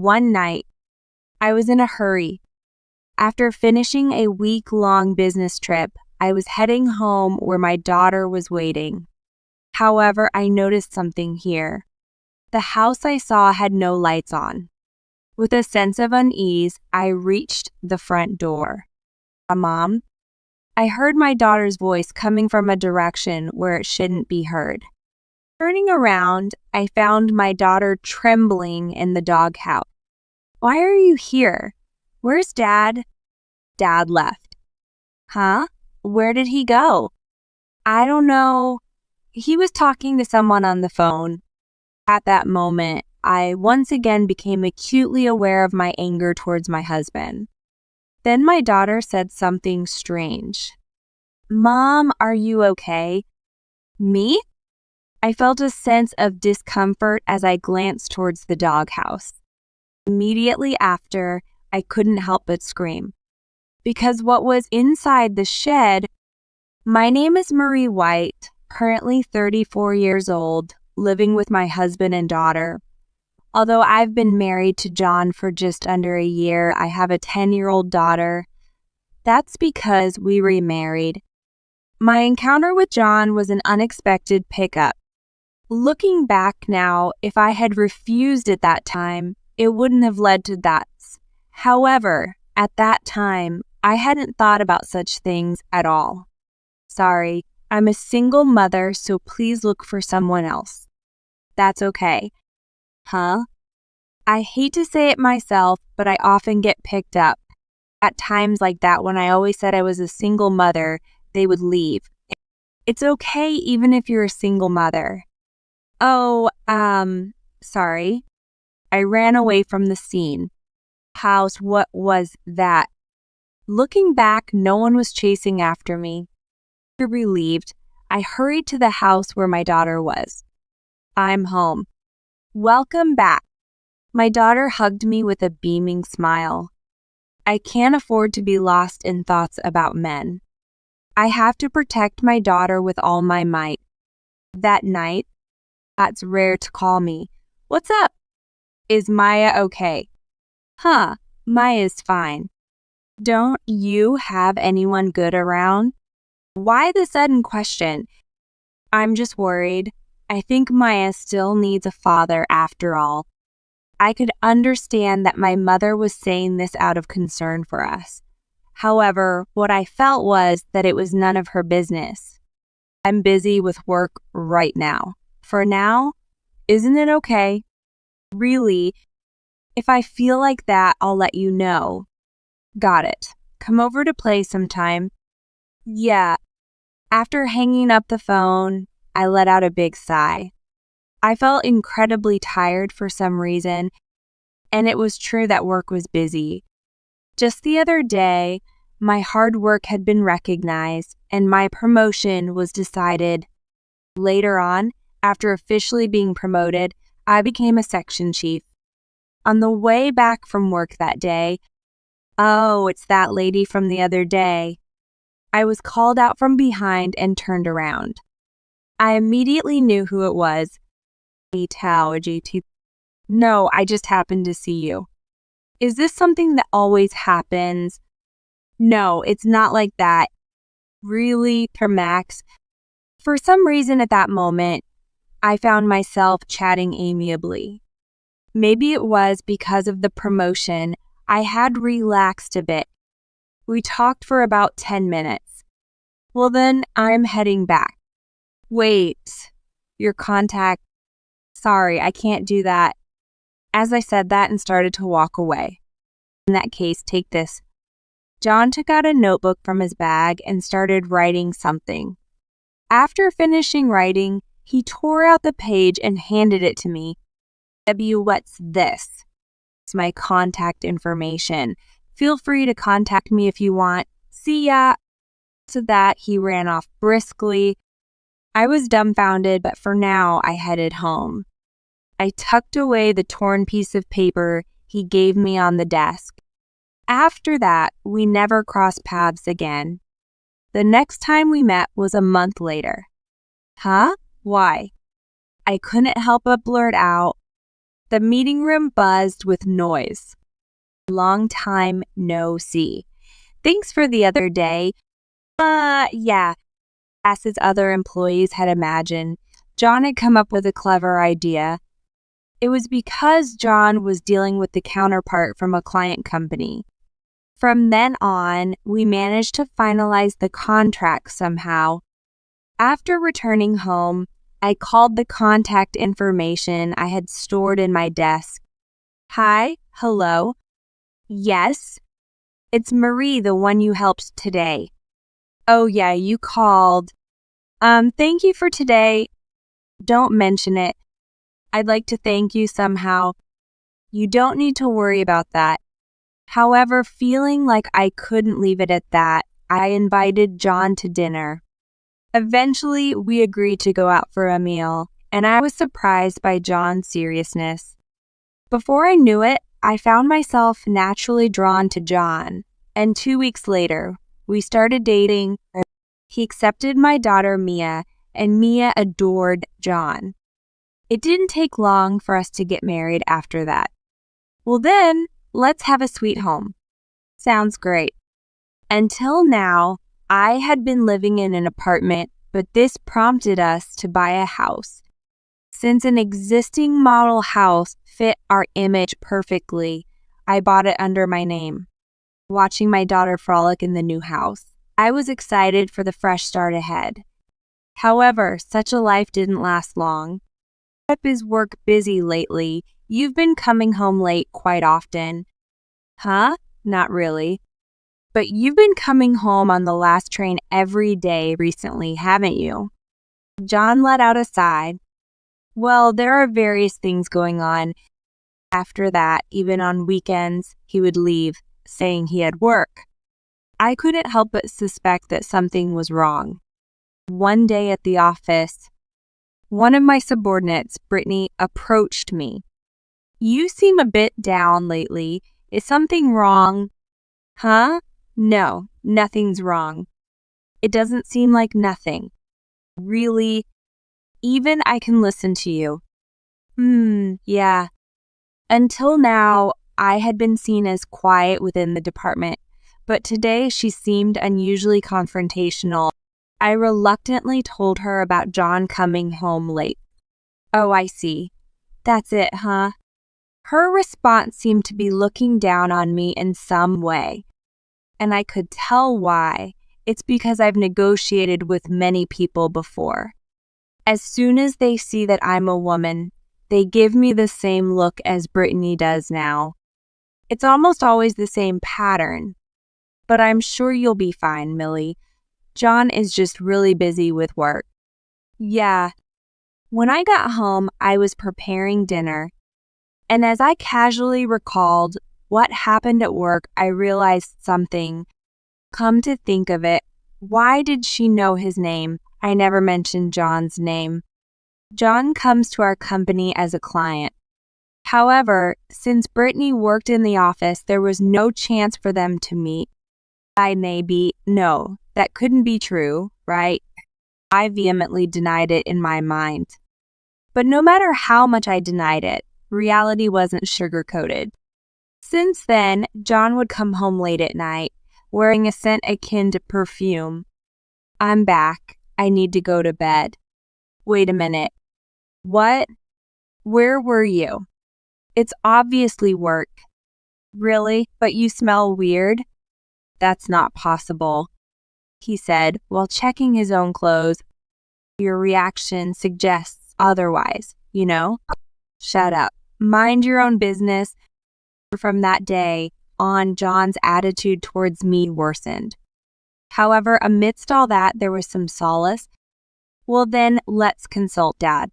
one night, I was in a hurry. After finishing a week-long business trip, I was heading home where my daughter was waiting. However, I noticed something here. The house I saw had no lights on. With a sense of unease, I reached the front door. Mom? I heard my daughter's voice coming from a direction where it shouldn't be heard. Turning around, I found my daughter trembling in the doghouse. Why are you here? Where's Dad? Dad left. Huh? Where did he go? I don't know. He was talking to someone on the phone. At that moment, I once again became acutely aware of my anger towards my husband. Then my daughter said something strange. Mom, are you okay? Me? I felt a sense of discomfort as I glanced towards the doghouse. Immediately after, I couldn't help but scream. Because what was inside the shed... My name is Marie White, currently 34 years old, living with my husband and daughter. Although I've been married to John for just under a year, I have a 10-year-old daughter. That's because we remarried. My encounter with John was an unexpected pickup. Looking back now, if I had refused at that time, it wouldn't have led to that. However, at that time, I hadn't thought about such things at all. Sorry, I'm a single mother, so please look for someone else. That's okay. Huh? I hate to say it myself, but I often get picked up. At times like that, when I always said I was a single mother, they would leave. It's okay even if you're a single mother. Oh, sorry. I ran away from the scene. House, what was that? Looking back, no one was chasing after me. Relieved, I hurried to the house where my daughter was. I'm home. Welcome back. My daughter hugged me with a beaming smile. I can't afford to be lost in thoughts about men. I have to protect my daughter with all my might. That night, that's rare to call me. What's up? Is Maya okay? Huh, Maya's fine. Don't you have anyone good around? Why the sudden question? I'm just worried. I think Maya still needs a father after all. I could understand that my mother was saying this out of concern for us. However, what I felt was that it was none of her business. I'm busy with work right now. For now, isn't it okay? Really, if I feel like that, I'll let you know. Got it. Come over to play sometime. Yeah. After hanging up the phone, I let out a big sigh. I felt incredibly tired for some reason, and it was true that work was busy. Just the other day, my hard work had been recognized, and my promotion was decided. Later on, after officially being promoted, I became a section chief. On the way back from work that day, oh, it's that lady from the other day, I was called out from behind and turned around. I immediately knew who it was. Aita. No, I just happened to see you. Is this something that always happens? No, it's not like that. Really, Max? For some reason at that moment, I found myself chatting amiably. Maybe it was because of the promotion. I had relaxed a bit. We talked for about 10 minutes. Well then, I'm heading back. Wait, your contact... Sorry, I can't do that. As I said that and started to walk away. In that case, take this. John took out a notebook from his bag and started writing something. After finishing writing, he tore out the page and handed it to me. What's this? It's my contact information. Feel free to contact me if you want. See ya. To that, he ran off briskly. I was dumbfounded, but for now, I headed home. I tucked away the torn piece of paper he gave me on the desk. After that, we never crossed paths again. The next time we met was a month later. Huh? Why? I couldn't help but blurt out, The meeting room buzzed with noise. Long time no see. Thanks for the other day. Yeah. As his other employees had imagined, John had come up with a clever idea. It was because John was dealing with the counterpart from a client company. From then on, we managed to finalize the contract somehow. After returning home, I called the contact information I had stored in my desk. Hi, hello. Yes, it's Marie, the one you helped today. Oh yeah, you called. Thank you for today. Don't mention it. I'd like to thank you somehow. You don't need to worry about that. However, feeling like I couldn't leave it at that, I invited John to dinner. Eventually, we agreed to go out for a meal, and I was surprised by John's seriousness. Before I knew it, I found myself naturally drawn to John, and 2 weeks later, we started dating. He accepted my daughter Mia, and Mia adored John. It didn't take long for us to get married after that. Well then, let's have a sweet home. Sounds great. Until now, I had been living in an apartment, but this prompted us to buy a house. Since an existing model house fit our image perfectly, I bought it under my name. Watching my daughter frolic in the new house, I was excited for the fresh start ahead. However, such a life didn't last long. Is work busy lately? You've been coming home late quite often. Huh? Not really. But you've been coming home on the last train every day recently, haven't you? John let out a sigh. Well, there are various things going on. After that, even on weekends, he would leave, saying he had work. I couldn't help but suspect that something was wrong. One day at the office, one of my subordinates, Brittany, approached me. You seem a bit down lately. Is something wrong? Huh? No, nothing's wrong. It doesn't seem like nothing. Really? Even I can listen to you. Yeah. Until now, I had been seen as quiet within the department, but today she seemed unusually confrontational. I reluctantly told her about John coming home late. Oh, I see. That's it, huh? Her response seemed to be looking down on me in some way. And I could tell why. It's because I've negotiated with many people before. As soon as they see that I'm a woman, they give me the same look as Brittany does now. It's almost always the same pattern. But I'm sure you'll be fine, Millie. John is just really busy with work. Yeah. When I got home, I was preparing dinner. And as I casually recalled what happened at work, I realized something. Come to think of it, why did she know his name? I never mentioned John's name. John comes to our company as a client. However, since Brittany worked in the office, there was no chance for them to meet. No, that couldn't be true, right? I vehemently denied it in my mind. But no matter how much I denied it, reality wasn't sugar-coated. Since then, John would come home late at night, wearing a scent akin to perfume. I'm back. I need to go to bed. Wait a minute. What? Where were you? It's obviously work. Really? But you smell weird? That's not possible, he said while checking his own clothes. Your reaction suggests otherwise, you know? Shut up. Mind your own business. From that day on, John's attitude towards me worsened. However, amidst all that, there was some solace. Well then, let's consult Dad.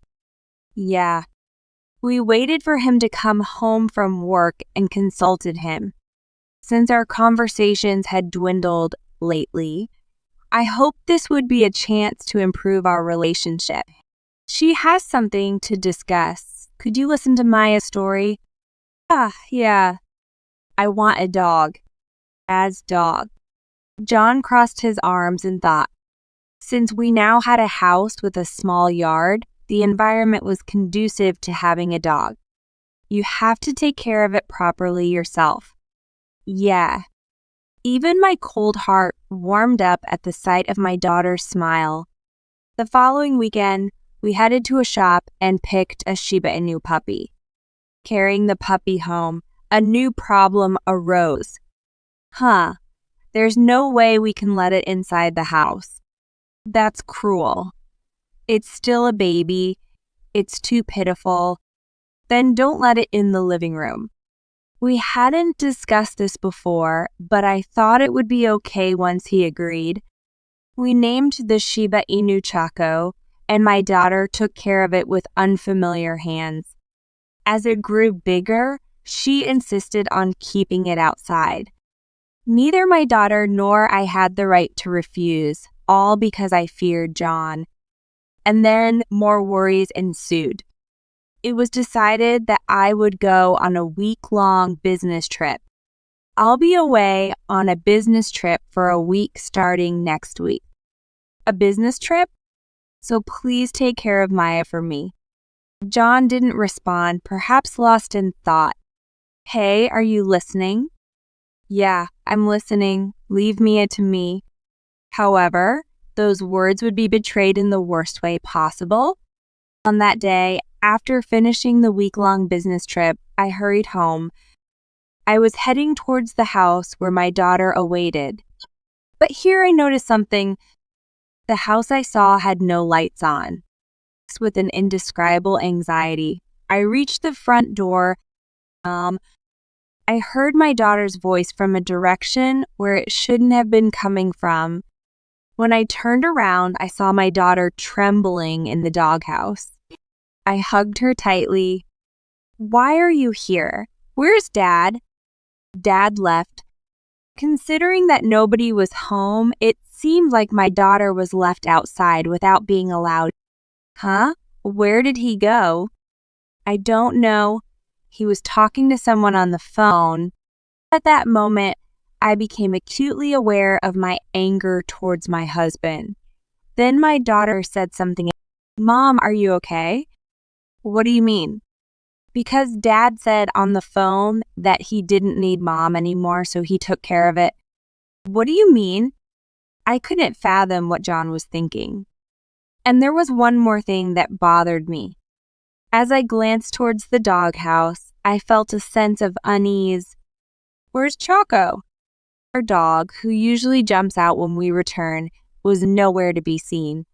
Yeah. We waited for him to come home from work and consulted him. Since our conversations had dwindled lately, I hoped this would be a chance to improve our relationship. She has something to discuss. Could you listen to Maya's story? Yeah. I want a dog. As dog. John crossed his arms and thought. Since we now had a house with a small yard, the environment was conducive to having a dog. You have to take care of it properly yourself. Yeah. Even my cold heart warmed up at the sight of my daughter's smile. The following weekend, we headed to a shop and picked a Shiba Inu puppy. Carrying the puppy home, a new problem arose. There's no way we can let it inside the house. That's cruel. It's still a baby. It's too pitiful. Then don't let it in the living room. We hadn't discussed this before, but I thought it would be okay once he agreed. We named the Shiba Inu Chaco, and my daughter took care of it with unfamiliar hands. As it grew bigger, she insisted on keeping it outside. Neither my daughter nor I had the right to refuse, all because I feared John. And then more worries ensued. It was decided that I would go on a week-long business trip. I'll be away on a business trip for a week starting next week. A business trip? So please take care of Maya for me. John didn't respond, perhaps lost in thought. Hey, are you listening? Yeah, I'm listening. Leave Mia to me. However, those words would be betrayed in the worst way possible. On that day, after finishing the week-long business trip, I hurried home. I was heading towards the house where my daughter awaited. But here I noticed something. The house I saw had no lights on. With an indescribable anxiety, I reached the front door. I heard my daughter's voice from a direction where it shouldn't have been coming from. When I turned around, I saw my daughter trembling in the doghouse. I hugged her tightly. Why are you here? Where's Dad? Dad left. Considering that nobody was home, it seemed like my daughter was left outside without being allowed. Where did he go? I don't know. He was talking to someone on the phone. At that moment, I became acutely aware of my anger towards my husband. Then my daughter said something. Mom, are you okay? What do you mean? Because Dad said on the phone that he didn't need Mom anymore, so he took care of it. What do you mean? I couldn't fathom what John was thinking. And there was one more thing that bothered me. As I glanced towards the doghouse, I felt a sense of unease. Where's Choco? Our dog, who usually jumps out when we return, was nowhere to be seen.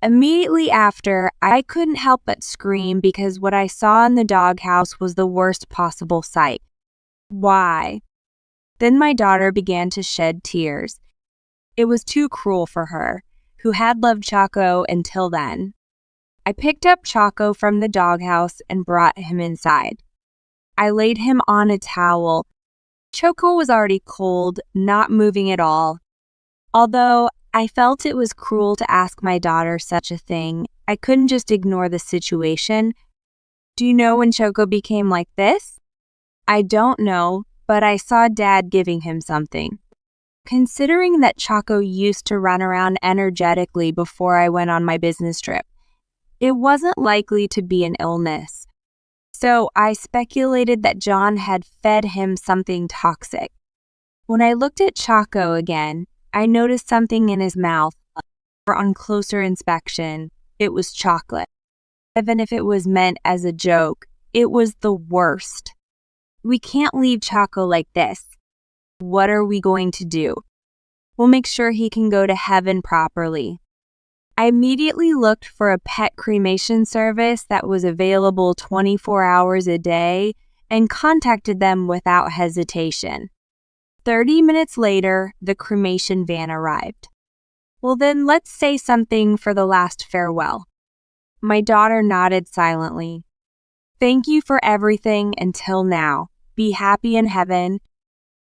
Immediately after, I couldn't help but scream because what I saw in the doghouse was the worst possible sight. Why? Then my daughter began to shed tears. It was too cruel for her, who had loved Choco until then. I picked up Choco from the doghouse and brought him inside. I laid him on a towel. Choco was already cold, not moving at all. Although I felt it was cruel to ask my daughter such a thing, I couldn't just ignore the situation. Do you know when Choco became like this? I don't know, but I saw Dad giving him something. Considering that Choco used to run around energetically before I went on my business trip, it wasn't likely to be an illness. So I speculated that John had fed him something toxic. When I looked at Choco again, I noticed something in his mouth. On closer inspection, it was chocolate. Even if it was meant as a joke, it was the worst. We can't leave Choco like this. What are we going to do? We'll make sure he can go to heaven properly. I immediately looked for a pet cremation service that was available 24 hours a day and contacted them without hesitation. 30 minutes later, the cremation van arrived. Well, then let's say something for the last farewell. My daughter nodded silently. Thank you for everything until now. Be happy in heaven.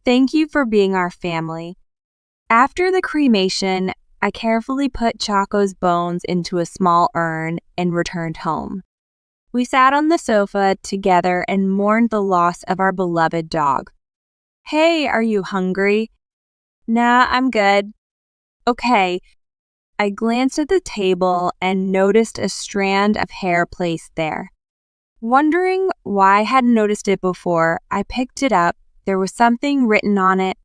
Thank you for being our family. After the cremation, I carefully put Choco's bones into a small urn and returned home. We sat on the sofa together and mourned the loss of our beloved dog. Hey, are you hungry? Nah, I'm good. Okay. I glanced at the table and noticed a strand of hair placed there. Wondering why I hadn't noticed it before, I picked it up. There was something written on it.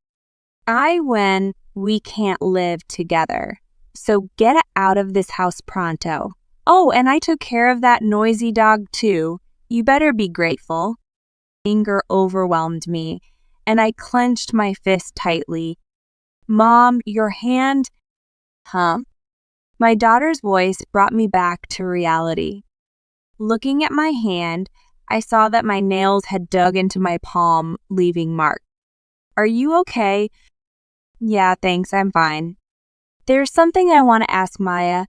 I win, we can't live together. So get out of this house pronto. Oh, and I took care of that noisy dog too. You better be grateful. Anger overwhelmed me, and I clenched my fist tightly. Mom, your hand. Huh? My daughter's voice brought me back to reality. Looking at my hand, I saw that my nails had dug into my palm, leaving marks. Are you okay? Yeah, thanks, I'm fine. There's something I want to ask Maya.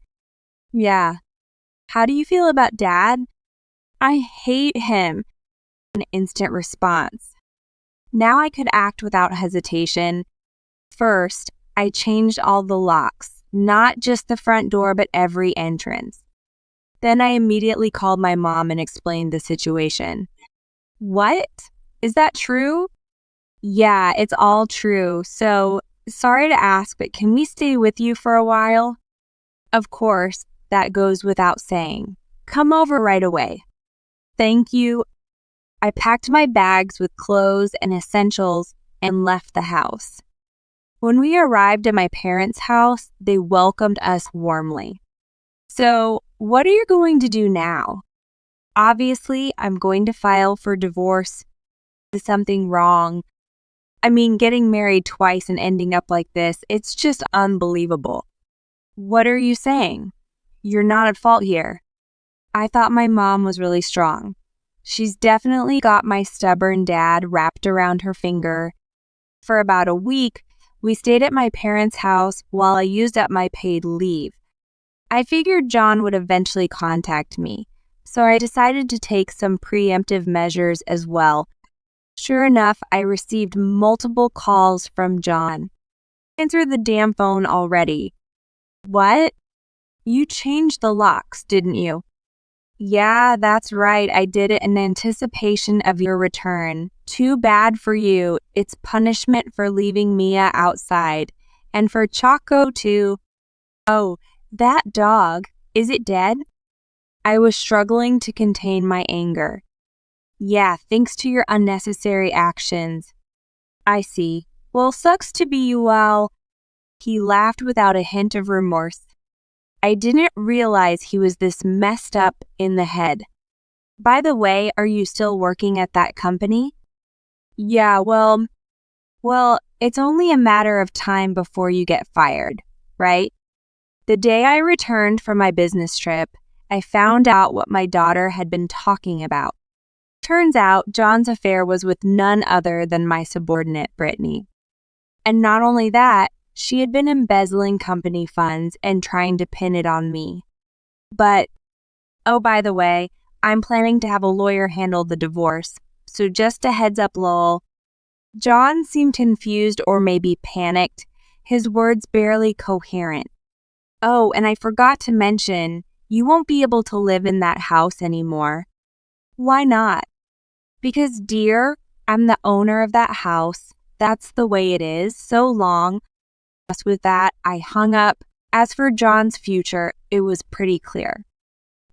Yeah. How do you feel about Dad? I hate him. An instant response. Now I could act without hesitation. First, I changed all the locks, not just the front door, but every entrance. Then I immediately called my mom and explained the situation. What? Is that true? Yeah, it's all true. So, sorry to ask, but can we stay with you for a while? Of course, that goes without saying. Come over right away. Thank you. I packed my bags with clothes and essentials and left the house. When we arrived at my parents' house, they welcomed us warmly. So, what are you going to do now? Obviously, I'm going to file for divorce. Is something wrong? I mean, getting married twice and ending up like this, it's just unbelievable. What are you saying? You're not at fault here. I thought my mom was really strong. She's definitely got my stubborn dad wrapped around her finger. For about a week, we stayed at my parents' house while I used up my paid leave. I figured John would eventually contact me, so I decided to take some preemptive measures as well. Sure enough, I received multiple calls from John. Answer the damn phone already. What? You changed the locks, didn't you? Yeah, that's right. I did it in anticipation of your return. Too bad for you. It's punishment for leaving Mia outside. And for Choco, too. Oh, that dog. Is it dead? I was struggling to contain my anger. Yeah, thanks to your unnecessary actions. I see. Well, sucks to be you, well. He laughed without a hint of remorse. I didn't realize he was this messed up in the head. By the way, are you still working at that company? Yeah, well, it's only a matter of time before you get fired, right? The day I returned from my business trip, I found out what my daughter had been talking about. Turns out John's affair was with none other than my subordinate, Brittany. And not only that, she had been embezzling company funds and trying to pin it on me. But, oh, by the way, I'm planning to have a lawyer handle the divorce, so just a heads up, lol. John seemed confused or maybe panicked, his words barely coherent. Oh, and I forgot to mention, you won't be able to live in that house anymore. Why not? Because, dear, I'm the owner of that house. That's the way it is. So long. With that, I hung up. As for John's future, it was pretty clear.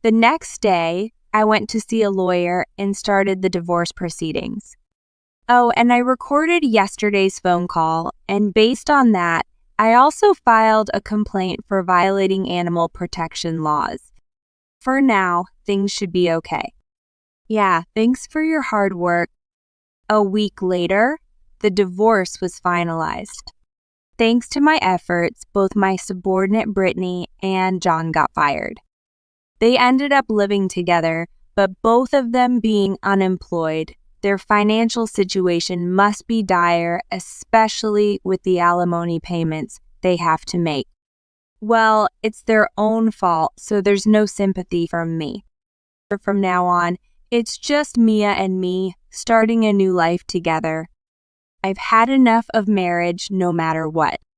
The next day, I went to see a lawyer and started the divorce proceedings. Oh, and I recorded yesterday's phone call, and based on that, I also filed a complaint for violating animal protection laws. For now, things should be okay. Yeah, thanks for your hard work. A week later, the divorce was finalized. Thanks to my efforts, both my subordinate Brittany and John got fired. They ended up living together, but both of them being unemployed, their financial situation must be dire, especially with the alimony payments they have to make. Well, it's their own fault, so there's no sympathy from me. From now on, it's just Mia and me starting a new life together. I've had enough of marriage no matter what.